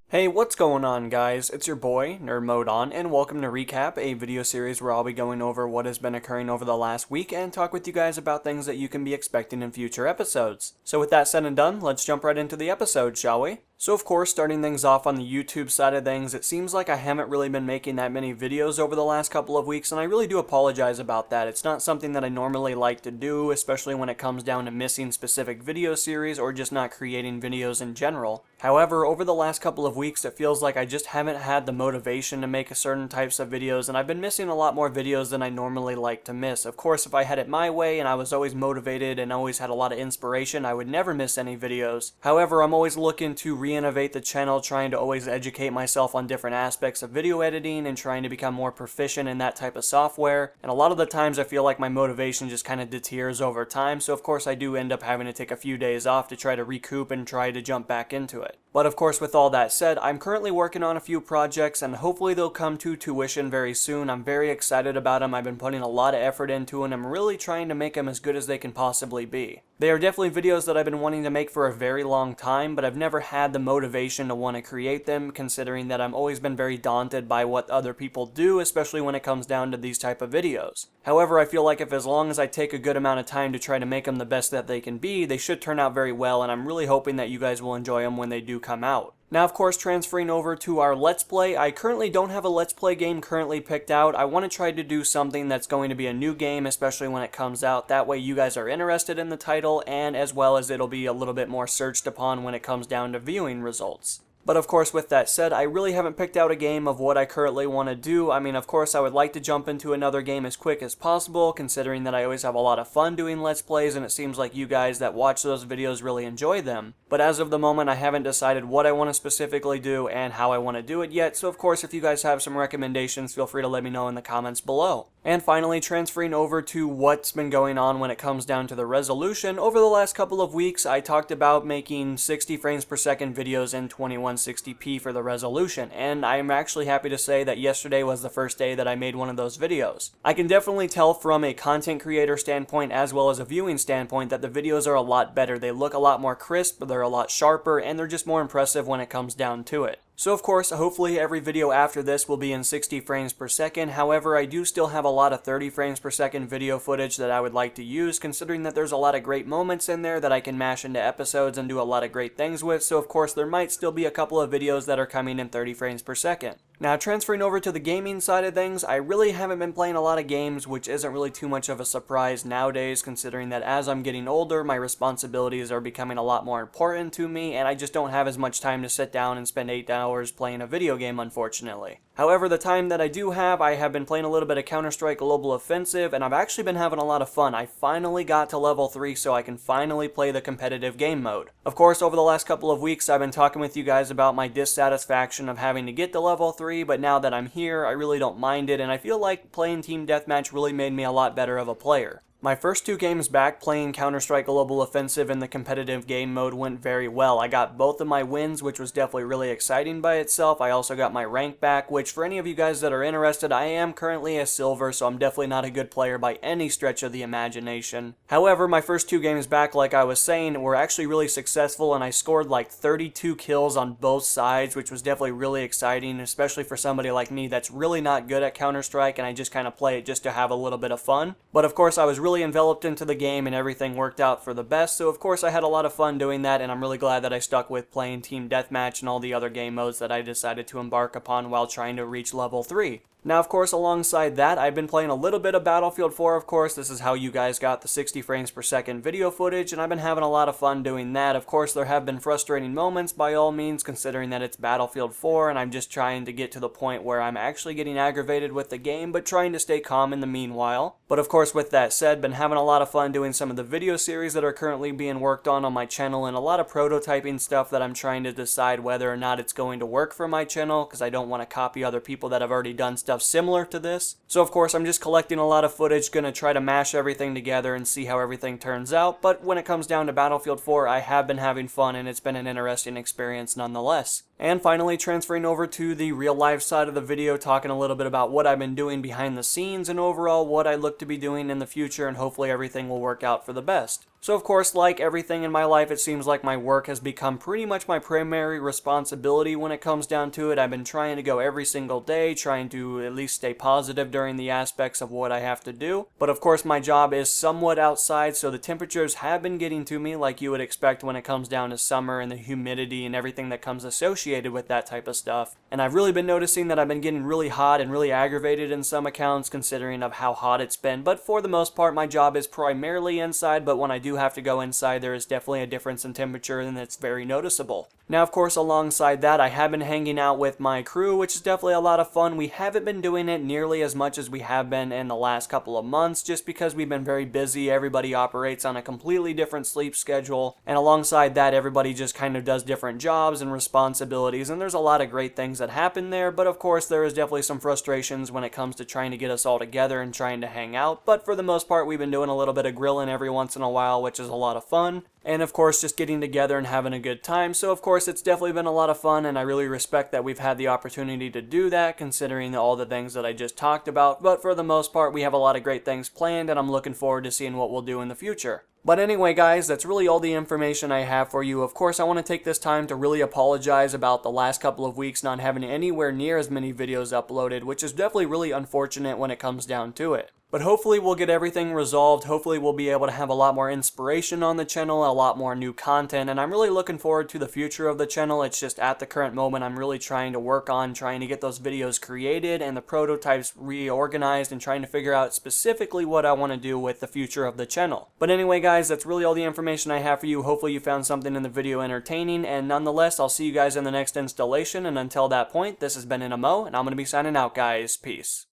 Hey, what's going on, guys? It's your boy, Nerd Mode On, and welcome to Recap, a video series where I'll be going over what has been occurring over the last week and talk with you guys about things that you can be expecting in future episodes. So with that said and done, let's jump right into the episode, shall we? So of course, starting things off on the YouTube side of things, it seems like I haven't really been making that many videos over the last couple of weeks, and I really do apologize about that. It's not something that I normally like to do, especially when it comes down to missing specific video series or just not creating videos in general. However, over the last couple of weeks, it feels like I just haven't had the motivation to make certain types of videos, and I've been missing a lot more videos than I normally like to miss. Of course, if I had it my way and I was always motivated and always had a lot of inspiration, I would never miss any videos. However, I'm always looking to re-innovate the channel, trying to always educate myself on different aspects of video editing and trying to become more proficient in that type of software. And a lot of the times I feel like my motivation just kind of deteriorates over time, so of course I do end up having to take a few days off to try to recoup and try to jump back into it. But of course, with all that said, I'm currently working on a few projects and hopefully they'll come to tuition very soon. I'm very excited about them. I've been putting a lot of effort into and I'm really trying to make them as good as they can possibly be. They are definitely videos that I've been wanting to make for a very long time, but I've never had the motivation to want to create them, considering that I've always been very daunted by what other people do, especially when it comes down to these type of videos. However, I feel like if as long as I take a good amount of time to try to make them the best that they can be, they should turn out very well, and I'm really hoping that you guys will enjoy them when they do come out. Now, of course, transferring over to our Let's Play, I currently don't have a Let's Play game currently picked out. I want to try to do something that's going to be a new game, especially when it comes out. That way you guys are interested in the title, and as well as it'll be a little bit more searched upon when it comes down to viewing results. But of course, with that said, I really haven't picked out a game of what I currently want to do. I mean, of course, I would like to jump into another game as quick as possible, considering that I always have a lot of fun doing Let's Plays, and it seems like you guys that watch those videos really enjoy them. But as of the moment, I haven't decided what I want to specifically do and how I want to do it yet, so of course, if you guys have some recommendations, feel free to let me know in the comments below. And finally, transferring over to what's been going on when it comes down to the resolution, over the last couple of weeks, I talked about making 60 frames per second videos in 2160p for the resolution, and I'm actually happy to say that yesterday was the first day that I made one of those videos. I can definitely tell from a content creator standpoint as well as a viewing standpoint that the videos are a lot better. They look a lot more crisp, they're a lot sharper, and they're just more impressive when it comes down to it. So of course, hopefully every video after this will be in 60 frames per second. However, I do still have a lot of 30 frames per second video footage that I would like to use, considering that there's a lot of great moments in there that I can mash into episodes and do a lot of great things with. So of course, there might still be a couple of videos that are coming in 30 frames per second. Now, transferring over to the gaming side of things, I really haven't been playing a lot of games, which isn't really too much of a surprise nowadays, considering that as I'm getting older, my responsibilities are becoming a lot more important to me, and I just don't have as much time to sit down and spend 8 hours playing a video game, unfortunately. However, the time that I do have, I have been playing a little bit of Counter-Strike Global Offensive, and I've actually been having a lot of fun. I finally got to level 3, so I can finally play the competitive game mode. Of course, over the last couple of weeks, I've been talking with you guys about my dissatisfaction of having to get to level 3, but now that I'm here, I really don't mind it, and I feel like playing Team Deathmatch really made me a lot better of a player. My first 2 games back playing Counter-Strike Global Offensive in the competitive game mode went very well. I got both of my wins, which was definitely really exciting by itself. I also got my rank back, which for any of you guys that are interested, I am currently a silver, so I'm definitely not a good player by any stretch of the imagination. However, my first 2 games back, like I was saying, were actually really successful, and I scored like 32 kills on both sides, which was definitely really exciting, especially for somebody like me that's really not good at Counter-Strike, and I just kind of play it just to have a little bit of fun. But of course, I was really enveloped into the game and everything worked out for the best, so of course I had a lot of fun doing that, and I'm really glad that I stuck with playing Team Deathmatch and all the other game modes that I decided to embark upon while trying to reach level 3. Now, of course, alongside that, I've been playing a little bit of Battlefield 4, of course. This is how you guys got the 60 frames per second video footage, and I've been having a lot of fun doing that. Of course, there have been frustrating moments, by all means, considering that it's Battlefield 4, and I'm just trying to get to the point where I'm actually getting aggravated with the game, but trying to stay calm in the meanwhile. But of course, with that said, been having a lot of fun doing some of the video series that are currently being worked on my channel, and a lot of prototyping stuff that I'm trying to decide whether or not it's going to work for my channel, because I don't want to copy other people that have already done stuff similar to this. So of course I'm just collecting a lot of footage, gonna try to mash everything together and see how everything turns out, but when it comes down to Battlefield 4, I have been having fun and it's been an interesting experience nonetheless. And finally, transferring over to the real life side of the video, talking a little bit about what I've been doing behind the scenes and overall what I look to be doing in the future, and hopefully everything will work out for the best. So of course, like everything in my life, it seems like my work has become pretty much my primary responsibility when it comes down to it. I've been trying to go every single day, trying to at least stay positive during the aspects of what I have to do. But of course, my job is somewhat outside, so the temperatures have been getting to me like you would expect when it comes down to summer and the humidity and everything that comes associated with that type of stuff. And I've really been noticing that I've been getting really hot and really aggravated in some accounts considering of how hot it's been. But for the most part, my job is primarily inside, but when I do have to go inside, there is definitely a difference in temperature and it's very noticeable. Now, of course, alongside that, I have been hanging out with my crew, which is definitely a lot of fun. We haven't been doing it nearly as much as we have been in the last couple of months, just because we've been very busy. Everybody operates on a completely different sleep schedule, and alongside that, everybody just kind of does different jobs and responsibilities, and there's a lot of great things that happen there, but of course, there is definitely some frustrations when it comes to trying to get us all together and trying to hang out, but for the most part, we've been doing a little bit of grilling every once in a while, which is a lot of fun. And of course, just getting together and having a good time. So of course, it's definitely been a lot of fun, and I really respect that we've had the opportunity to do that, considering all the things that I just talked about. But for the most part, we have a lot of great things planned, and I'm looking forward to seeing what we'll do in the future. But anyway, guys, that's really all the information I have for you. Of course, I want to take this time to really apologize about the last couple of weeks not having anywhere near as many videos uploaded, which is definitely really unfortunate when it comes down to it. But hopefully we'll get everything resolved. Hopefully we'll be able to have a lot more inspiration on the channel, a lot more new content, and I'm really looking forward to the future of the channel. It's just at the current moment I'm really trying to work on trying to get those videos created and the prototypes reorganized and trying to figure out specifically what I want to do with the future of the channel. But anyway, guys, that's really all the information I have for you. Hopefully you found something in the video entertaining, and nonetheless, I'll see you guys in the next installation, and until that point, this has been NMO, and I'm going to be signing out, guys. Peace.